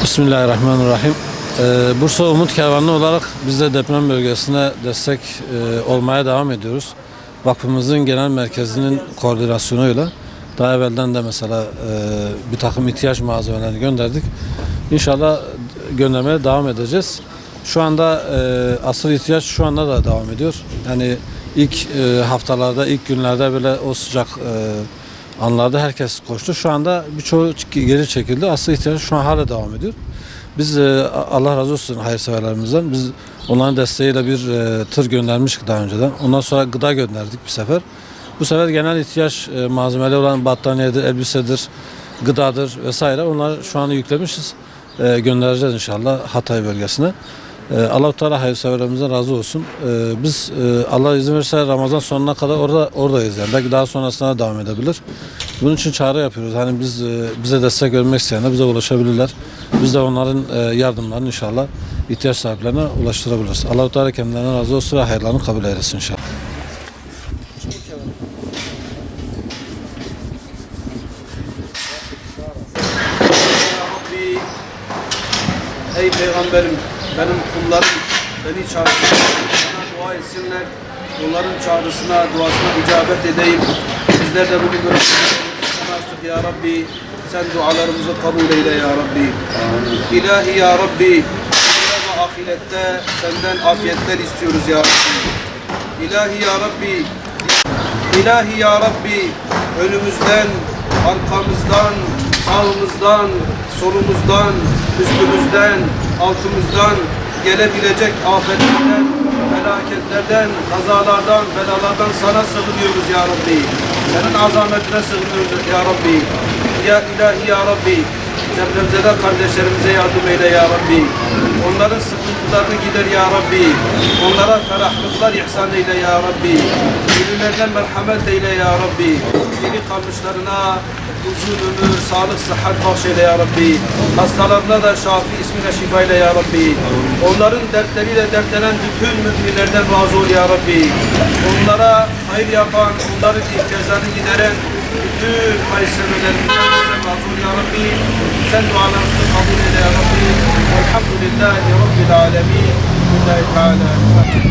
Bismillahirrahmanirrahim. Bursa Umut Kervanı olarak biz de deprem bölgesine destek olmaya devam ediyoruz. Vakfımızın genel merkezinin koordinasyonuyla daha evvelden de mesela bir takım ihtiyaç malzemelerini gönderdik. İnşallah göndermeye devam edeceğiz. Şu anda asıl ihtiyaç şu anda da devam ediyor. Yani ilk haftalarda, ilk günlerde böyle o sıcak anlarda herkes koştu. Şu anda birçoğu geri çekildi. Asıl ihtiyaç şu an hala devam ediyor. Biz Allah razı olsun hayırseverlerimizden. Biz onların desteğiyle bir tır göndermiştik daha önceden. Ondan sonra gıda gönderdik bir sefer. Bu sefer genel ihtiyaç malzemeleri olan battaniyedir, elbisedir, gıdadır vesaire. Onları şu anda yüklemişiz. Göndereceğiz inşallah Hatay bölgesine. Allah-u Teala hayırseverlerimizden razı olsun. Biz Allah izin verirse Ramazan sonuna kadar oradayız yani. Belki daha sonrasına devam edebilir. Bunun için çağrı yapıyoruz. Hani biz bize destek vermek isteyenler bize ulaşabilirler. Biz de onların yardımlarını inşallah ihtiyaç sahiplerine ulaştırabiliriz. Allah-u Teala kendilerine razı olsun ve hayırlarını kabul eylesin inşallah. Ey Peygamberim, benim kullarım beni çağırsınlar, bana dua etsinler, onların çağrısına, duasına icabet edeyim. Bizler de bugün böyle sana açtık ya Rabbi, sen dualarımızı kabul eyle ya Rabbi. İlahi ya Rabbi, dünya ve ahirette senden afiyetler istiyoruz ya Rabbi. İlahi ya Rabbi, İlahi ya Rabbi, önümüzden, arkamızdan, sağımızdan, solumuzdan, üstümüzden, altımızdan gelebilecek afetlerden, felaketlerden, kazalardan, belalardan sana sığınıyoruz ya Rabbi. Senin azametine sığınıyoruz ya Rabbi. Ya ilahi ya Rabbi, depremzede kardeşlerimize yardım eyle ya Rabbi. Onların sıkıntılarını gider ya Rabbi. Onlara ferahlıklar ihsan eyle ya Rabbi. Ölülerden merhamet eyle ya Rabbi. Diri kalmışlarına uzun ömür, sağlık, sıhhat bahşeyle ya Rabbi. Hastalarına da Şafi ismine şifa ile ya Rabbi. Onların dertleriyle dertlenen bütün müminlerden razı ol ya Rabbi. Onlara hayır yapan, onların ihtiyaçlarını gideren bütün hayırseverlerimizden razı ol ya Rabbi. Sen dualarımızı kabul eyle ya Rabbi. Elhamdülillahi Rabbil alemin. Billahi Teala.